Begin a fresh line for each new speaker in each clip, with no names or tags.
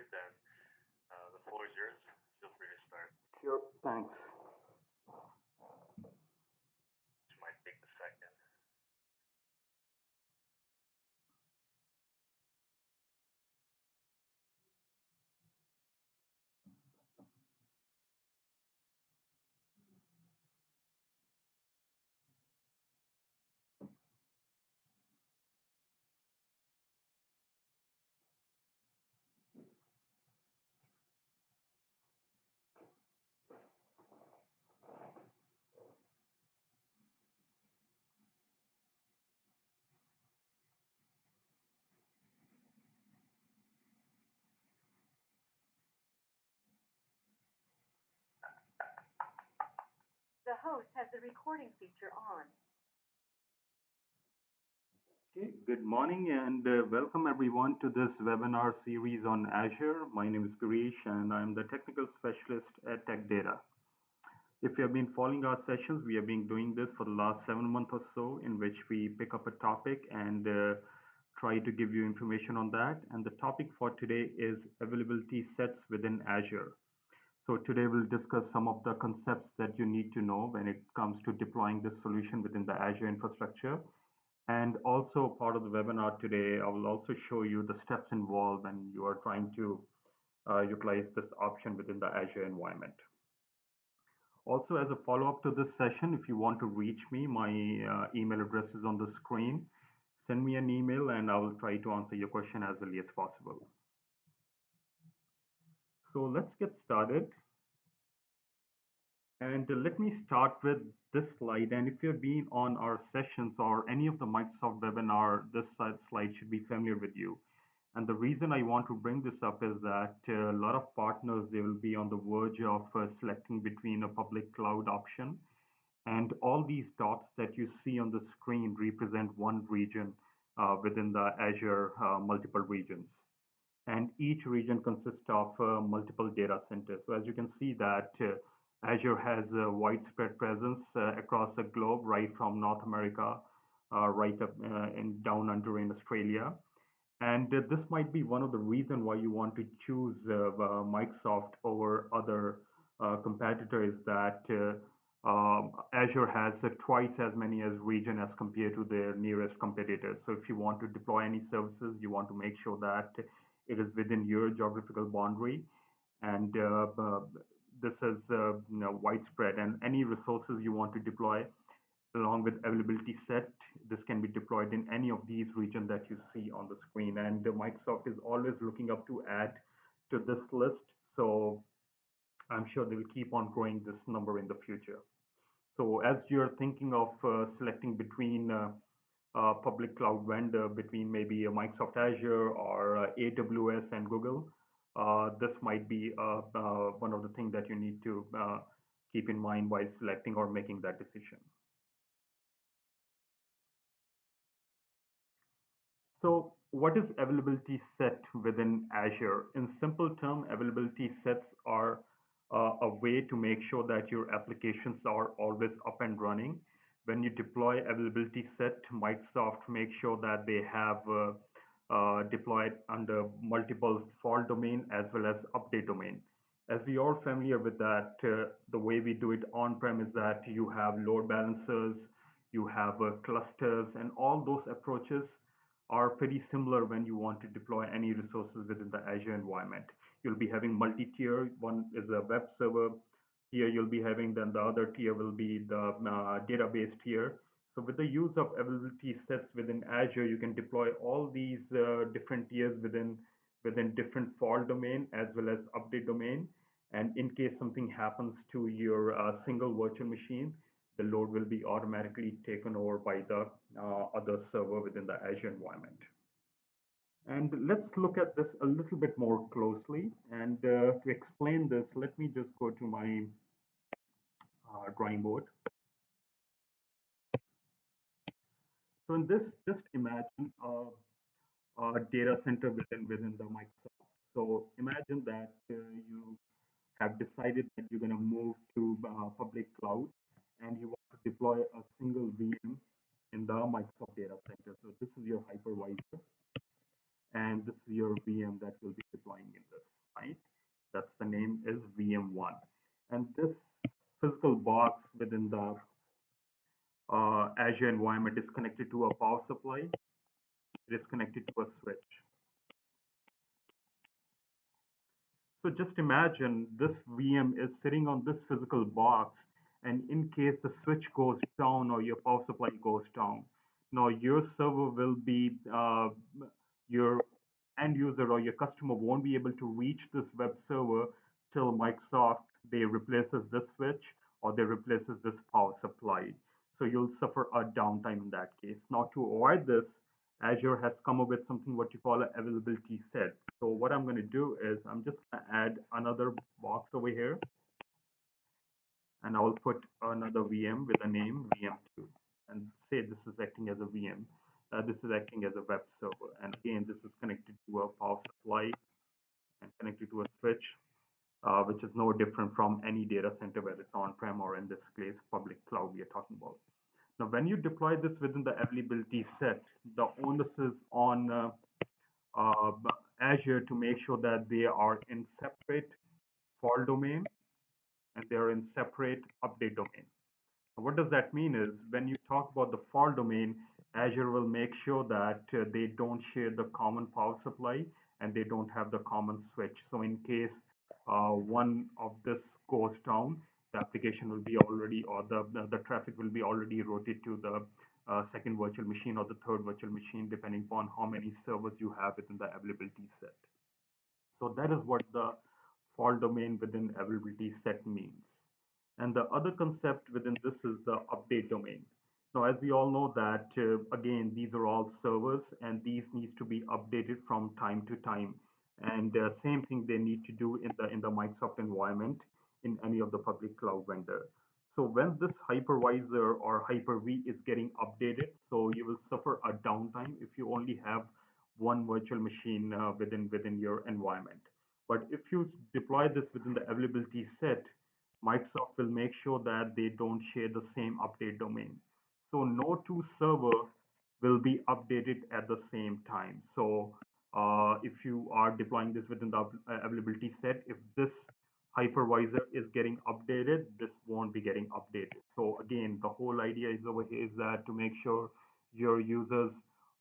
started, then the floor is yours. Feel free to start.
Sure, thanks.
Which might take a second.
The host has the recording feature on.
Okay, good morning and welcome everyone to this webinar series on Azure. My name is Girish and I'm the technical specialist at Tech Data. If you have been following our sessions, we have been doing this for the last 7 months or so, in which we pick up a topic and try to give you information on that. And the topic for today is availability sets within Azure. So today we'll discuss some of the concepts that you need to know when it comes to deploying this solution within the Azure infrastructure. And also part of the webinar today, I will also show you the steps involved when you are trying to utilize this option within the Azure environment. Also, as a follow-up to this session, if you want to reach me, my email address is on the screen. Send me an email and I will try to answer your question as early as possible. So let's get started. And let me start with this slide. And if you've been on our sessions or any of the Microsoft webinar, this slide should be familiar with you. And the reason I want to bring this up is that a lot of partners, they will be on the verge of selecting between a public cloud option. And all these dots that you see on the screen represent one region within the Azure multiple regions. And each region consists of multiple data centers. So as you can see that Azure has a widespread presence across the globe, right from North America, right up and down under in Australia. And this might be one of the reasons why you want to choose Microsoft over other competitors that Azure has twice as many as region as compared to their nearest competitors. So if you want to deploy any services, you want to make sure that it is within your geographical boundary. And this is widespread. And any resources you want to deploy along with availability set, this can be deployed in any of these regions that you see on the screen. And Microsoft is always looking up to add to this list. So I'm sure they will keep on growing this number in the future. So as you're thinking of selecting between public cloud vendor, between maybe a Microsoft Azure or AWS and Google, this might be one of the things that you need to keep in mind while selecting or making that decision. So what is availability set within Azure? In simple term, availability sets are a way to make sure that your applications are always up and running. When you deploy availability set, Microsoft makes sure that they have deployed under multiple fault domain as well as update domain. As we are familiar with that, the way we do it on-prem is that you have load balancers, you have clusters, and all those approaches are pretty similar when you want to deploy any resources within the Azure environment. You'll be having multi-tier. One is a web server tier you'll be having, then the other tier will be the database tier. So with the use of availability sets within Azure, you can deploy all these different tiers within different fault domain as well as update domain. And in case something happens to your single virtual machine, the load will be automatically taken over by the other server within the Azure environment. And let's look at this a little bit more closely. And to explain this, let me just go to my drawing board. So in this, just imagine a data center within the Microsoft. So imagine that you have decided that you're going to move to public cloud and you want to deploy a single VM in the Microsoft data center. So this is your hypervisor and this is your VM that will be deploying in this. physical box within the Azure environment is connected to a power supply. It is connected to a switch. So just imagine this VM is sitting on this physical box, and in case the switch goes down or your power supply goes down, now your server will be your end user or your customer won't be able to reach this web server till Microsoft they replaces this switch or they replaces this power supply. So you'll suffer a downtime in that case. Now to avoid this, Azure has come up with something what you call an availability set. So what I'm going to do is I'm just going to add another box over here, and I'll put another VM with a name VM2, and say this is acting as a VM. This is acting as a web server, and again this is connected to a power supply and connected to a switch, which is no different from any data center, whether it's on-prem or in this case public cloud we are talking about. Now, when you deploy this within the availability set, the onus is on uh, Azure to make sure that they are in separate fault domain and they are in separate update domain. What does that mean is when you talk about the fault domain, Azure will make sure that they don't share the common power supply and they don't have the common switch. So in case one of this goes down, the application will be already, or the traffic will be already routed to the second virtual machine or the third virtual machine, depending upon how many servers you have within the availability set. So that is what the fault domain within availability set means. And the other concept within this is the update domain. Now, as we all know that, again, these are all servers and these needs to be updated from time to time. And same thing they need to do in the Microsoft environment in any of the public cloud vendor. So when this hypervisor or Hyper-V is getting updated, so you will suffer a downtime if you only have one virtual machine within your environment. But if you deploy this within the availability set, Microsoft will make sure that they don't share the same update domain. So no two server will be updated at the same time. So if you are deploying this within the availability set, if this hypervisor is getting updated, this won't be getting updated. So again, the whole idea is over here is that to make sure your users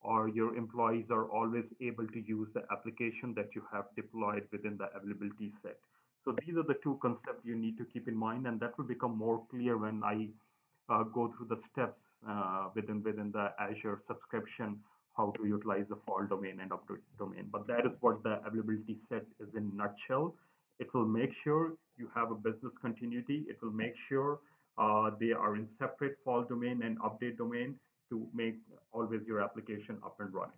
or your employees are always able to use the application that you have deployed within the availability set. So these are the two concepts you need to keep in mind, and that will become more clear when I go through the steps within the Azure subscription, how to utilize the fault domain and update domain. But that is what the availability set is in nutshell. It will make sure you have a business continuity. It will make sure they are in separate fault domain and update domain to make always your application up and running.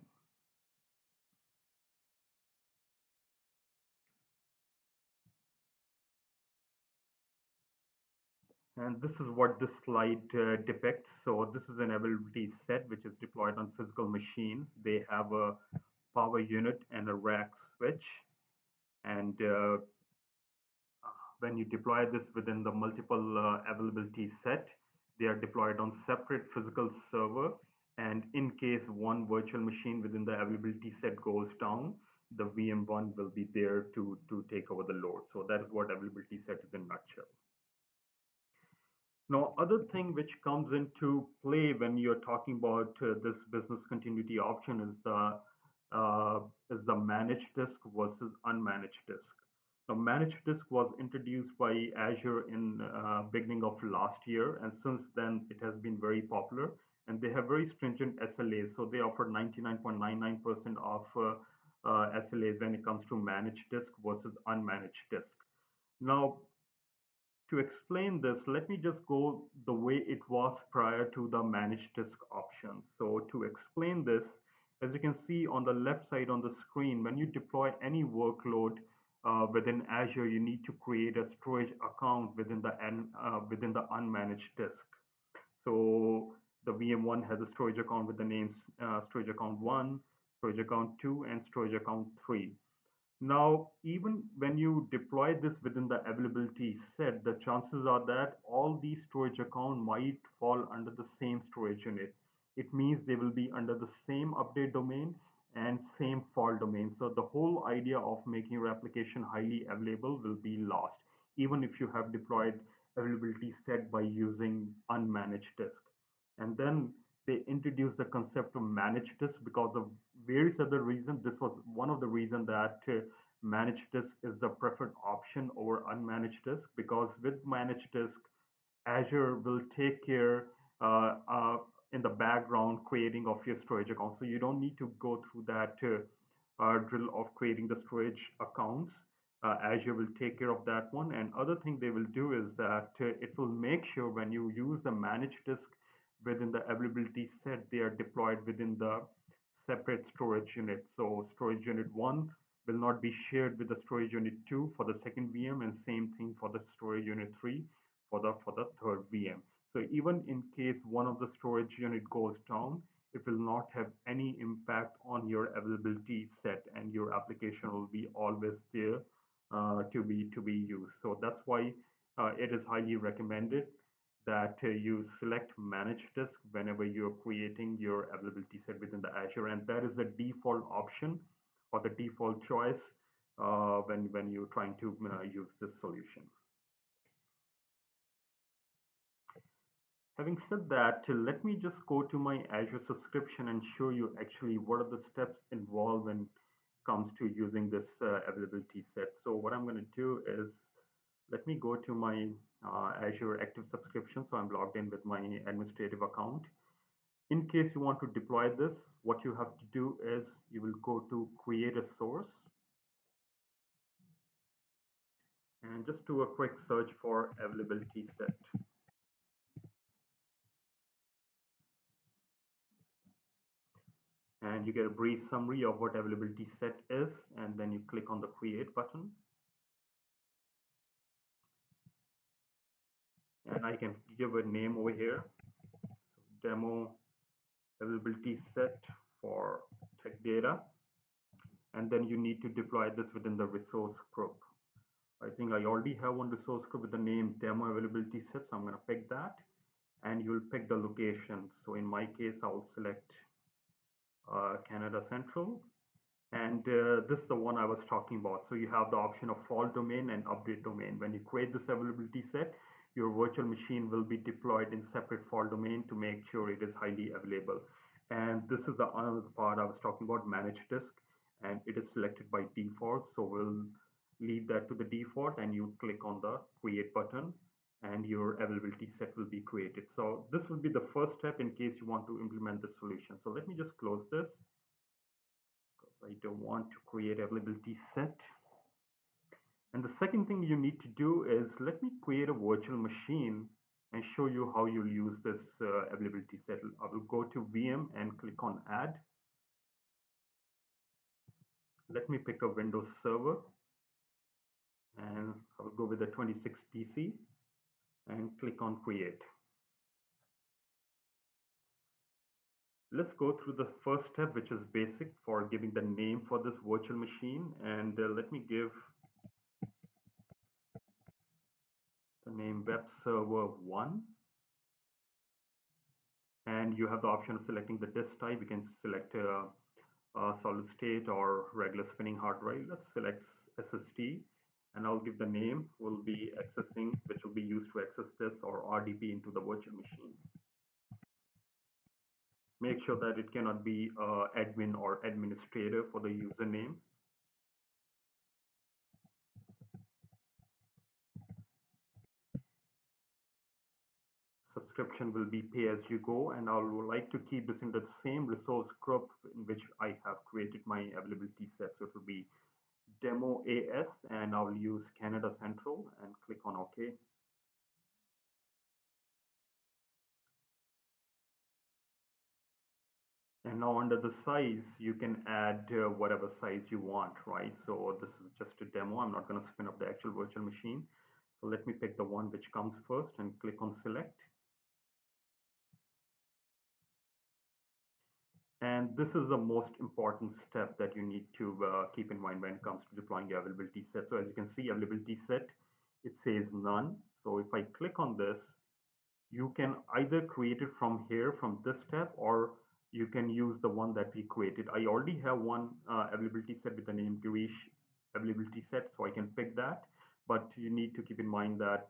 And this is what this slide depicts. So this is an availability set which is deployed on physical machine. They have a power unit and a rack switch. And when you deploy this within the multiple availability set, they are deployed on separate physical server. And in case one virtual machine within the availability set goes down, the VM1 will be there to take over the load. So that is what availability set is in a nutshell. Now, other thing which comes into play when you're talking about this business continuity option is the managed disk versus unmanaged disk. Now, managed disk was introduced by Azure in beginning of last year, and since then it has been very popular. And they have very stringent SLAs, so they offer 99.99% of SLAs when it comes to managed disk versus unmanaged disk. Now, to explain this, let me just go the way it was prior to the managed disk option. So to explain this, as you can see on the left side on the screen, when you deploy any workload within Azure, you need to create a storage account within the unmanaged disk. So the VM1 has a storage account with the names storage account 1, storage account 2, and storage account 3. Now, even when you deploy this within the availability set, the chances are that all these storage account might fall under the same storage unit. It means they will be under the same update domain and same fault domain. So the whole idea of making your application highly available will be lost, even if you have deployed availability set by using unmanaged disk. And then they introduced the concept of managed disk because of various other reasons. This was one of the reasons that managed disk is the preferred option over unmanaged disk, because with managed disk, Azure will take care uh, uh, in the background creating of your storage account. So you don't need to go through that drill of creating the storage accounts. Azure will take care of that one. And other thing they will do is that it will make sure when you use the managed disk within the availability set, they are deployed within the separate storage unit. So storage unit 1 will not be shared with the storage unit 2 for the second VM, and same thing for the storage unit 3 for the third VM. So even in case one of the storage unit goes down, it will not have any impact on your availability set, and your application will be always there to be used. So that's why it is highly recommended that you select manage disk whenever you're creating your availability set within the Azure, and that is the default option or the default choice when you're trying to use this solution. Having said that, let me just go to my Azure subscription and show you actually what are the steps involved when it comes to using this availability set. So what I'm going to do is let me go to my Azure Active subscription. So I'm logged in with my administrative account. In case you want to deploy this, what you have to do is you will go to create a source and just do a quick search for availability set. And you get a brief summary of what availability set is, and then you click on the create button, and I can give a name over here. So demo availability set for tech data, and then you need to deploy this within the resource group. I think I already have one resource group with the name demo availability set, so I'm going to pick that, and you'll pick the location. So in my case, I'll select Canada Central. And this is the one I was talking about. So you have the option of fault domain and update domain. When you create this availability set, your virtual machine will be deployed in separate fault domain to make sure it is highly available. And this is the another part I was talking about, managed disk, and it is selected by default. So we'll leave that to the default, and you click on the create button, and your availability set will be created. So this will be the first step in case you want to implement this solution. So let me just close this. I don't want to create availability set. And the second thing you need to do is let me create a virtual machine and show you how you'll use this availability set. I will go to VM and click on add. Let me pick a Windows server, and I will go with the 26 PC and click on create. Let's go through the first step, which is basic for giving the name for this virtual machine. And let me give the name web server 1. And you have the option of selecting the disk type. You can select solid state or regular spinning hard drive. Let's select SSD, and I'll give the name will be accessing, which will be used to access this, or RDP into the virtual machine. Make sure that it cannot be admin or administrator for the username. Subscription will be pay as you go, and I would like to keep this in the same resource group in which I have created my availability set. So it will be demo AS, and I'll use Canada Central and click on OK. And now under the size, you can add whatever size you want, right? So this is just a demo. I'm not going to spin up the actual virtual machine. So let me pick the one which comes first and click on select. And this is the most important step that you need to keep in mind when it comes to deploying the availability set. So as you can see, availability set, it says none. So if I click on this, you can either create it from here, from this step, or you can use the one that we created. I already have one availability set with the name Girish availability set, so I can pick that. But you need to keep in mind that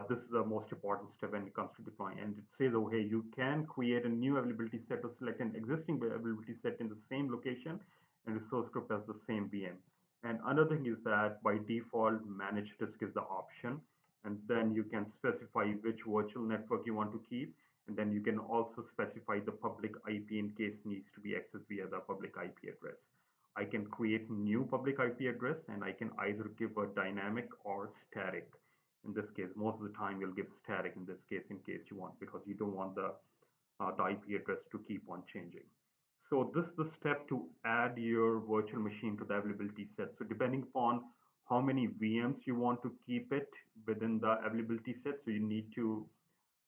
this is the most important step when it comes to deploying. And it says, oh, hey, you can create a new availability set or select an existing availability set in the same location and resource group as the same VM. And another thing is that by default, manage disk is the option. And then you can specify which virtual network you want to keep. And then you can also specify the public IP in case needs to be accessed via the public IP address. I can create new public IP address and I can either give a dynamic or static. In this case, most of the time you'll give static in this case in case you want, because you don't want the IP address to keep on changing. So this is the step to add your virtual machine to the availability set. So depending upon how many VMs you want to keep it within the availability set, so you need to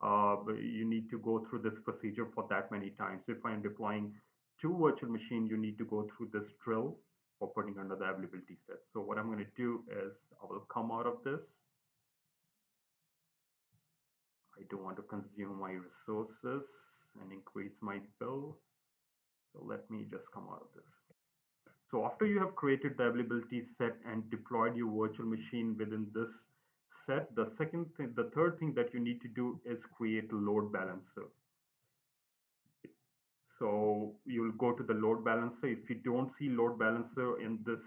go through this procedure for that many times. So if I'm deploying two virtual machines, you need to go through this drill for putting under the availability set. So what I'm going to do is I will come out of this. I don't want to consume my resources and increase my bill. So let me just come out of this. So after you have created the availability set and deployed your virtual machine within this set, the third thing that you need to do is create a load balancer. So you'll go to the load balancer. If you don't see load balancer in this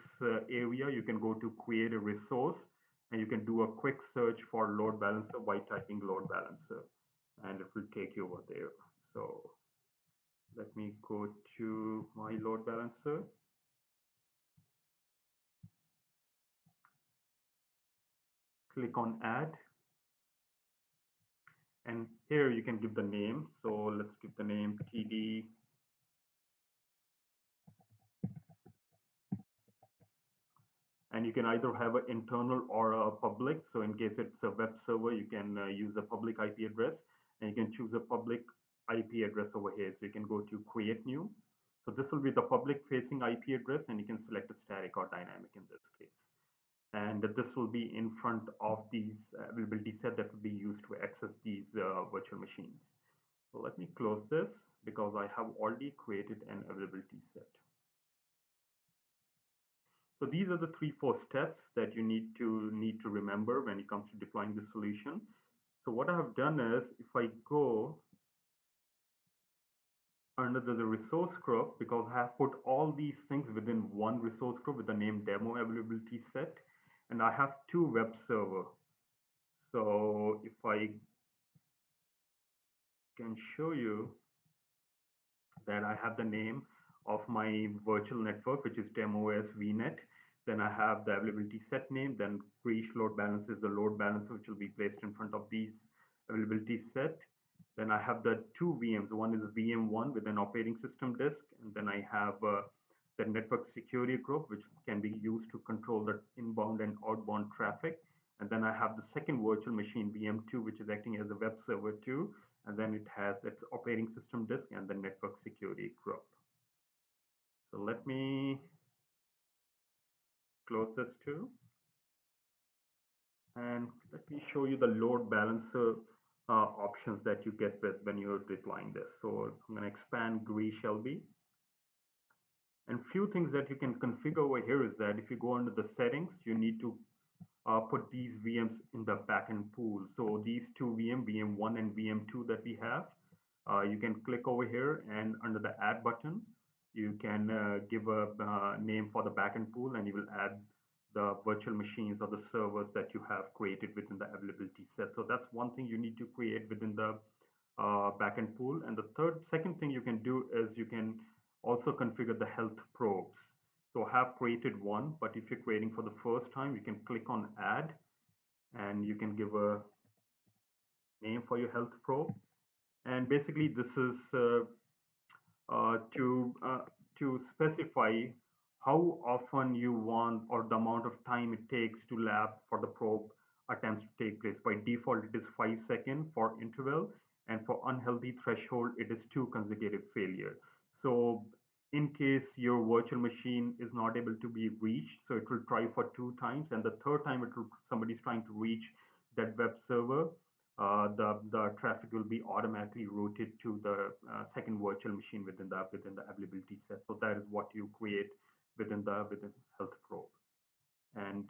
area, you can go to create a resource and you can do a quick search for load balancer by typing load balancer and it will take you over there. So let me go to my load balancer. Click on add. And here you can give the name. So let's give the name TD. And you can either have an internal or a public. So in case it's a web server, you can use a public IP address and you can choose a public IP address over here. So you can go to create new. So this will be the public facing IP address and you can select a static or dynamic in this case. And this will be in front of these availability set that will be used to access these virtual machines. So let me close this because I have already created an availability set. So these are the 3-4 steps that you need to remember when it comes to deploying the solution. So what I have done is if I go under the resource group, because I have put all these things within one resource group with the name demo availability set, and I have two web server. So if I can show you that I have the name of my virtual network, which is DemoOS VNet. Then I have the availability set name. Then for each load balancer is the load balancer, which will be placed in front of these availability set. Then I have the two VMs. One is VM1 with an operating system disk, and then I have the network security group, which can be used to control the inbound and outbound traffic. And then I have the second virtual machine, VM2, which is acting as a web server too. And then it has its operating system disk and the network security group. So let me close this too. And let me show you the load balancer options that you get with when you're deploying this. So I'm going to expand GUI Shelby. And few things that you can configure over here is that if you go under the settings, you need to put these VMs in the backend pool. So these two VM1 and VM2 that we have, you can click over here and under the add button, you can give a name for the backend pool and you will add the virtual machines or the servers that you have created within the availability set. So that's one thing you need to create within the backend pool. And the second thing you can do is you can also configure the health probes. So I have created one, but if you're creating for the first time, you can click on add and you can give a name for your health probe. And basically this is uh, to uh, to specify how often you want or the amount of time it takes to lab for the probe attempts to take place. By default, it is 5 seconds for interval, and for unhealthy threshold, it is 2 consecutive failure. So in case your virtual machine is not able to be reached, so it will try for 2 times, and the third time somebody's trying to reach that web server, the traffic will be automatically routed to the second virtual machine within the availability set. So that is what you create within health probe. And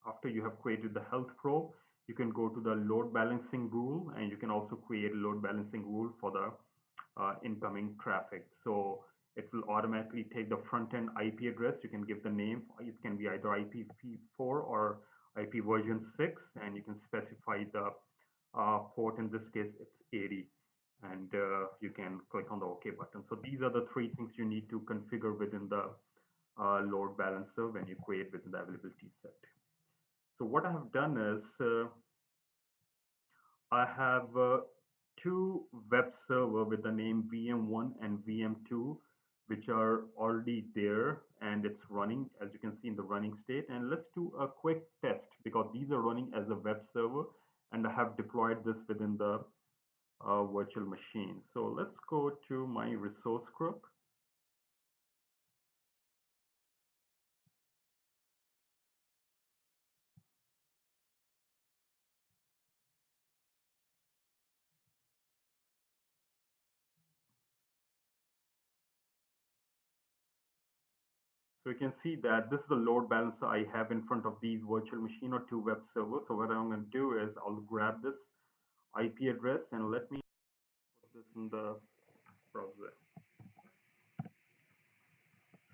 after you have created the health probe, you can go to the load balancing rule, and you can also create a load balancing rule for the incoming traffic. So it will automatically take the front end IP address. You can give the name. It can be either IPv4 or IP version 6, and you can specify the port. In this case, it's 80, and you can click on the OK button. So these are the three things you need to configure within the load balancer when you create within the availability set. So what I have done is I have two web server with the name VM1 and VM2, which are already there and it's running, as you can see in the running state. And let's do a quick test because these are running as a web server and I have deployed this within the virtual machine. So let's go to my resource group. So you can see that this is the load balancer I have in front of these virtual machine or two web servers. So what I'm going to do is I'll grab this IP address and let me put this in the browser.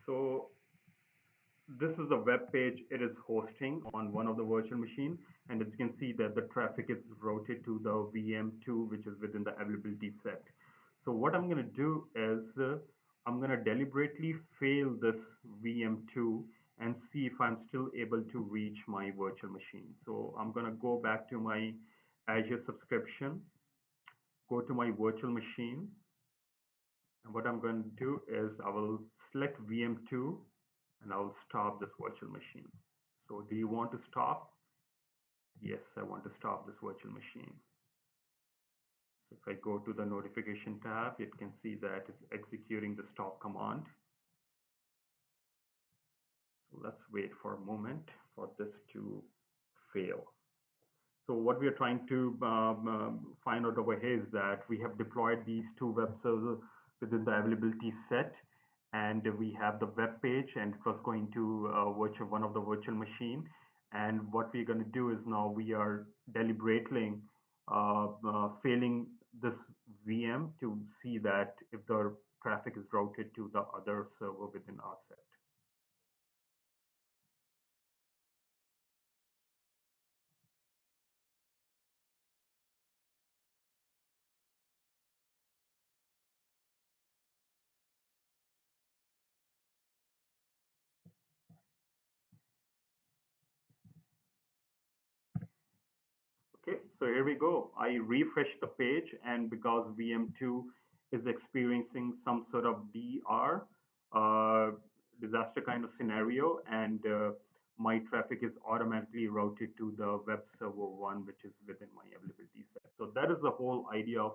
So this is the web page it is hosting on one of the virtual machine, and as you can see that the traffic is routed to the VM2, which is within the availability set. So what I'm going to do is I'm going to deliberately fail this VM2 and see if I'm still able to reach my virtual machine. So I'm going to go back to my Azure subscription, go to my virtual machine, and what I'm going to do is I will select VM2 and I'll stop this virtual machine. So do you want to stop? Yes, I want to stop this virtual machine. So if I go to the notification tab, it can see that it's executing the stop command. So let's wait for a moment for this to fail. So what we are trying to find out over here is that we have deployed these two web servers within the availability set, and we have the web page, and it was going to one of the virtual machine. And what we're going to do is now we are deliberately failing this VM to see that if the traffic is routed to the other server within our set. Okay, so here we go. I refresh the page, and because VM2 is experiencing some sort of DR, disaster kind of scenario, and my traffic is automatically routed to the web server one, which is within my availability set. So that is the whole idea of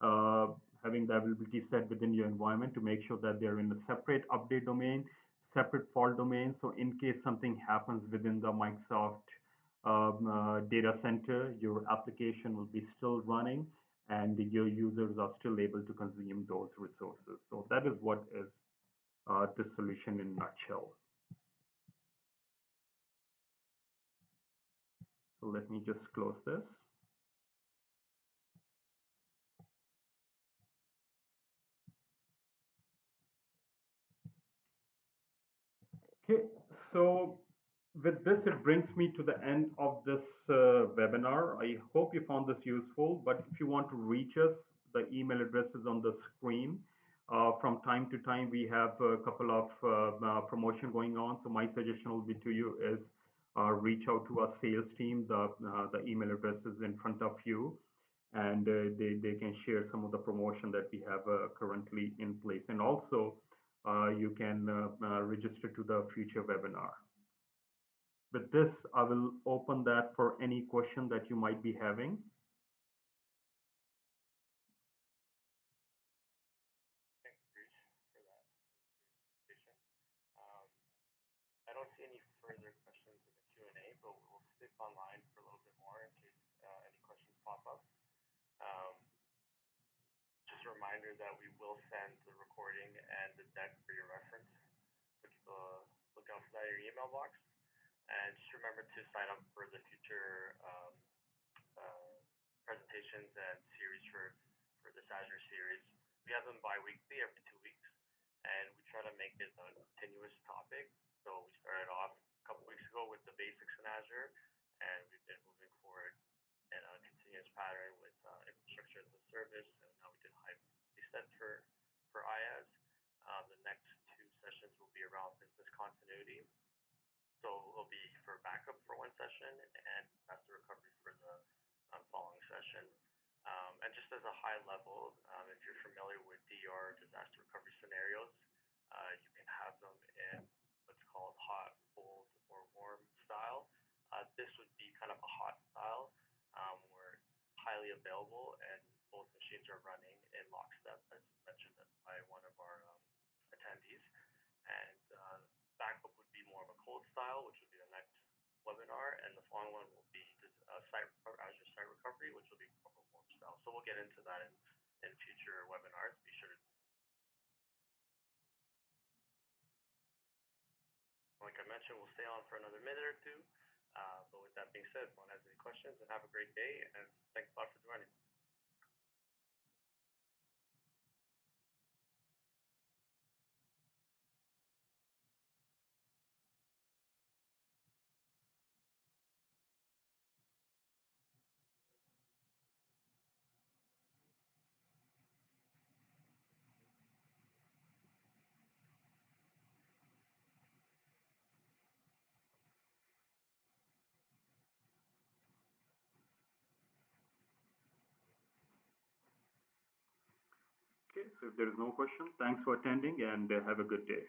uh, having the availability set within your environment to make sure that they're in a separate update domain, separate fault domain. So in case something happens within the Microsoft data center, your application will be still running and your users are still able to consume those resources. So that is what is this solution in a nutshell. So let me just close this. Okay, so with this, it brings me to the end of this webinar. I hope you found this useful, but if you want to reach us, the email address is on the screen. From time to time, we have a couple of promotion going on. So my suggestion will be to you is reach out to our sales team. The email address is in front of you, and they can share some of the promotion that we have currently in place. And also, you can register to the future webinar. With this, I will open that for any question that you might be having.
Thanks, Bruce, for that presentation. I don't see any further questions in the Q&A, but we'll stick online for a little bit more in case any questions pop up. Just a reminder that we will send the recording and the deck for your reference. Look out for that in your email box. And just remember to sign up for the future sessions and series for this Azure series. We have them bi-weekly every 2 weeks, and we try to make it a continuous topic. So we started off a couple weeks ago with the basics in Azure, and we've been moving forward in a continuous pattern with infrastructure as a service, and now we did Avail Set for IaaS. The next two sessions will be around business continuity. So it'll be for backup for one session and disaster recovery for the following session. And just as a high level, if you're familiar with DR disaster recovery scenarios, you can have them in what's called hot, cold, or warm style. This would be kind of a hot style where highly available and both machines are running in lockstep, as mentioned by one of our attendees. And backup would be more of a cold style, which would be the next webinar, and the following one will be Azure Site Recovery, which will be more of a warm style. So we'll get into that in future webinars. Be sure to, like I mentioned, we'll stay on for another minute or two. But with that being said, if anyone has any questions, and have a great day, and thanks a lot for joining.
Okay, so if there is no question, thanks for attending and have a good day.